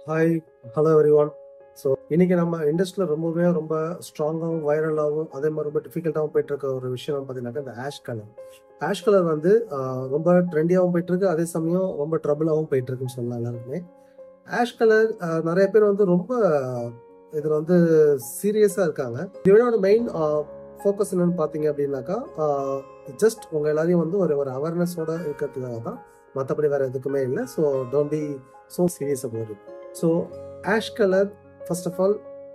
Hi, hello everyone. So இன்னைக்கு நம்ம இண்டஸ்ட்ரியில் ரொம்ப ஸ்ட்ராங்காகவும் வைரலாகவும் அதே மாதிரி ரொம்ப டிஃபிகல்ட்டாகவும் போயிட்டு இருக்க ஒரு விஷயம் பார்த்தீங்கன்னாக்கா இந்த ஆஷ் கலர். ஆஷ் கலர் வந்து ரொம்ப ட்ரெண்டியாகவும் போயிட்டு இருக்கு, அதே சமயம் ரொம்ப ட்ரபிளாகவும் போயிட்டு இருக்குன்னு சொல்லலாம் எல்லாருக்குமே. ஆஷ் கலர் நிறைய பேர் வந்து ரொம்ப இதில் வந்து சீரியஸாக இருக்காங்க. இதோட மெயின் ஃபோக்கஸ் என்னன்னு பார்த்தீங்க அப்படின்னாக்கா ஜஸ்ட் உங்கள் எல்லாரையும் வந்து ஒரு ஒரு அவேர்னஸோட இருக்கிறதுக்காக தான், மற்றபடி வேறு எதுக்குமே இல்லை. So don't be so serious about it. So ash colour first of all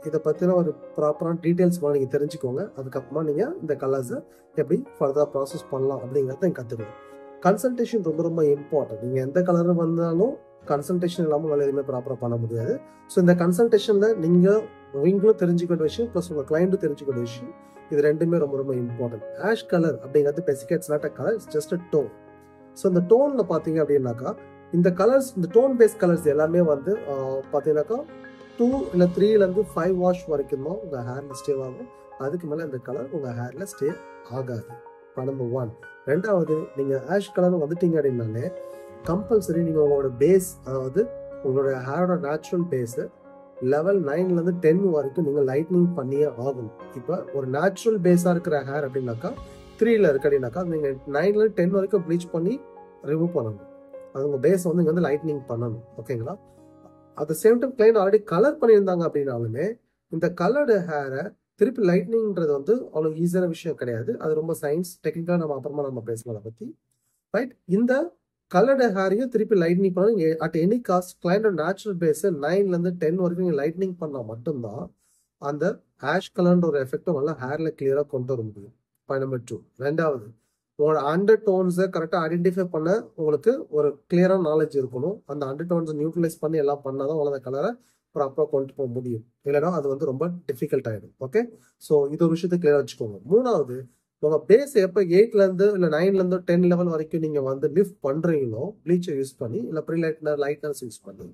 இதை பற்றின ஒரு ப்ராப்பரான டீட்டெயில்ஸ் நீங்கள் தெரிஞ்சுக்கோங்க. அதுக்கப்புறமா நீங்கள் இந்த கலர்ஸை எப்படி ஃபர்தராக ப்ராசஸ் பண்ணலாம் அப்படிங்கிறத நீங்கள் கற்றுக்கணும். கன்சல்டேஷன் ரொம்ப இம்பார்ட்டன்ட். நீங்கள் எந்த கலர் வந்தாலும் கன்சல்டேஷன் இல்லாமல் உங்களால் எதுவுமே ப்ராப்பராக பண்ண முடியாது. ஸோ இந்த கன்சல்டேஷனில் நீங்களும் தெரிஞ்சுக்க வேண்டிய விஷயம் ப்ளஸ் உங்கள் கிளைண்ட்டும் தெரிஞ்சுக்க வேண்டிய விஷயம், இது ரெண்டுமே ரொம்ப இம்பார்ட்டன்ட். ஆஷ் கலர் அப்படிங்கிறது பேசிக்காக it's not a colour, it's just a tone. So இந்த டோனில் பார்த்தீங்க அப்படின்னாக்கா இந்த கலர்ஸ், இந்த டோன் பேஸ்ட் கலர்ஸ் எல்லாமே வந்து பார்த்தீங்கன்னாக்கா 2 இல்லை 3லேருந்து 5 வாஷ் வரைக்கும் தான் உங்கள் ஹேரில் ஸ்டே ஆகும். அதுக்கு மேலே இந்த கலர் உங்கள் ஹேரில் ஸ்டே ஆகாது. நம்பர் 1. ரெண்டாவது, நீங்கள் ஆஷ் கலர் வந்துட்டீங்க அப்படின்னாலே கம்பல்சரி நீங்கள் உங்களோட பேஸ், அதாவது உங்களோட ஹேரோட நேச்சுரல் பேஸு லெவல் 9லேருந்து 10 வரைக்கும் நீங்கள் லைட்னிங் பண்ணியே ஆகணும். இப்போ ஒரு நேச்சுரல் பேஸாக இருக்கிற ஹேர் அப்படின்னாக்கா 3ல் இருக்கு அப்படின்னாக்கா நீங்கள் 9லேருந்து 10 வரைக்கும் ப்ளீச் பண்ணி ரிமூவ் பண்ணணும். அது உங்கள் பேஸ் வந்து இங்கே வந்து லைட்னிங் பண்ணணும். ஓகேங்களா? At the same time client already colour பண்ணியிருந்தாங்க அப்படின்னாலுமே இந்த கலர்டு ஹேரை திருப்பி லைட்னிங்கிறது வந்து அவ்வளோ ஈஸியான விஷயம் கிடையாது. அது ரொம்ப சயின்ஸ் டெக்னிக்கலாக நம்ம அப்புறமா பேசலாம் அதை பற்றி. ரைட்? இந்த கலர்டு ஹேரையும் திருப்பி லைட்னிங் பண்ணணும். அட் எனி காஸ்ட் கிளைண்டோட நேச்சுரல் பேஸை 9லேருந்து 10 வரைக்கும் நீங்கள் லைட்னிங் பண்ணால் மட்டும்தான் அந்த ஆஷ் கலர்ன்ற ஒரு எஃபெக்டும் நல்லா ஹேரில் கிளியராக கொண்டு வர முடியும். Point number 2. ரெண்டாவது, உங்களோட அண்டர் டோன்ஸை கரெக்டாக ஐடென்டிஃபை பண்ண உங்களுக்கு ஒரு கிளியரான நாலேஜ் இருக்கணும். அந்த அண்டர் டோன்ஸை நியூட்ரலைஸ் பண்ணி எல்லாம் பண்ணால் தான் உங்களோட கலரை ப்ராப்பராக கொண்டு போக முடியும். இல்லைனா அது வந்து ரொம்ப டிஃபிகல்ட் ஆகிடும். ஓகே? ஸோ இது ஒரு விஷயத்தை கிளியராக வச்சுக்கோங்க. மூணாவது, உங்கள் பேஸ் எப்போ 8லேருந்து இல்லை 9லேருந்து 10 லெவல் வரைக்கும் நீங்கள் வந்து லிஃப்ட் பண்ணுறீங்களோ ப்ளீச்சர் யூஸ் பண்ணி இல்லை லைட்னர்ஸ் யூஸ் பண்ணி,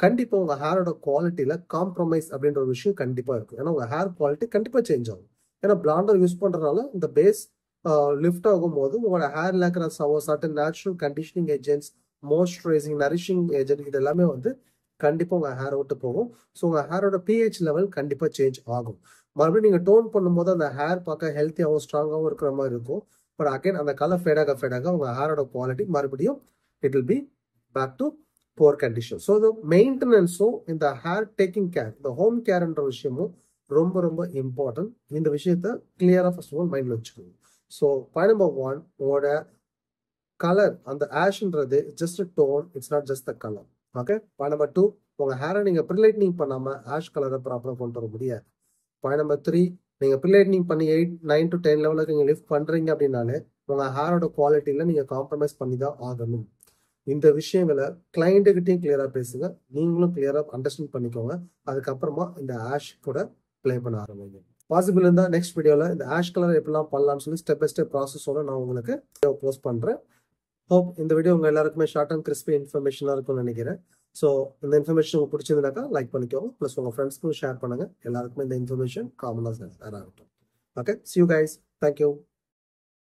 கண்டிப்பாக உங்கள் ஹேரோட குவாலிட்டியில் காம்ப்ரமைஸ் அப்படின்ற ஒரு விஷயம் கண்டிப்பாக இருக்கும். ஏன்னா உங்கள் ஹேர் குவாலிட்டி கண்டிப்பாக சேஞ்ச் ஆகும். ஏன்னா பிளாண்டர் யூஸ் பண்ணுறதுனால இந்த பேஸ் லிஃப்ட் ஆகும்போது உங்களோட ஹேர்ல இருக்கிற certain natural conditioning agents, moisturising, nourishing agent, இது எல்லாமே வந்து கண்டிப்பாக உங்கள் ஹேரை விட்டு போகும். ஸோ உங்கள் ஹேரோட pH லெவல் கண்டிப்பாக சேஞ்ச் ஆகும். மறுபடியும் நீங்கள் டோன் பண்ணும்போது அந்த ஹேர் பார்க்க ஹெல்த்தியாகவும் ஸ்ட்ராங்காகவும் இருக்கிற மாதிரி இருக்கும். பட் அகைன் அந்த கலர் ஃபேடாக உங்கள் ஹேரோட குவாலிட்டி மறுபடியும் it will be back to poor condition. So இந்த மெயின்டெனன்ஸும் இந்த ஹேர் டேக்கிங் கேர், இந்த ஹோம் கேர்ன்ற விஷயமும் ரொம்ப இம்பார்ட்டன்ட். இந்த விஷயத்த கிளியராக ஃபர்ஸ்ட் ஆஃப் ஆல் மைண்டில் வச்சுக்கோங்க. ஸோ பாயிண்ட் நம்பர் 1, உங்களோட கலர், அந்த ஆஷ்ன்றது just tone, it's not just the colour. Okay? Point number 2, உங்கள் ஹேரை நீங்கள் ப்ரிலைட்னிங் பண்ணாமல் ஆஷ் கலரை ப்ராப்பராக கொண்டு வர முடியாது. பாயிண்ட் நம்பர் 3, நீங்கள் ப்ரிலைட்னிங் பண்ணி 8, 9 to 10 லெவலுக்கு நீங்கள் லிஃப்ட் பண்ணுறீங்க அப்படின்னாலே உங்கள் ஹேரோட குவாலிட்டியில் நீங்கள் காம்ப்ரமைஸ் பண்ணி தான் ஆகணும். இந்த விஷயங்களை கிளைண்ட்டுக்கிட்டையும் கிளியராக பேசுங்க, நீங்களும் கிளியராக அண்டர்ஸ்டாண்ட் பண்ணிக்கோங்க. அதுக்கப்புறமா இந்த ஆஷ் கூட ப்ளே பண்ண ஆரம்பிங்க. பாசிபிள் இருந்தால் நெக்ஸ்ட் வீடியோவில் இந்த ஆஷ் கலர் எப்படிலாம் பண்ணலாம்னு சொல்லி ஸ்டெப் பை ஸ்டெப் ப்ராசஸோட நான் உங்களுக்கு போஸ்ட் பண்ணுறேன். ஹோப் இந்த வீடியோ உங்கள் எல்லாருக்குமே ஷார்ட் அண்ட் கிறிஸ்பி இன்ஃபர்மேஷனாக இருக்கும்னு நினைக்கிறேன். ஸோ இந்த இன்ஃபர்மேஷன் உங்களுக்கு பிடிச்சிருந்தாக்கா லைக் பண்ணிக்கோங்க, ப்ளஸ் உங்கள் ஃப்ரெண்ட்ஸ்க்கும் ஷேர் பண்ணுங்கள். எல்லாருக்குமே இந்த இன்ஃபர்மேஷன் காமனாக ஷேர் ஆகட்டும். Okay, see you guys. Thank you.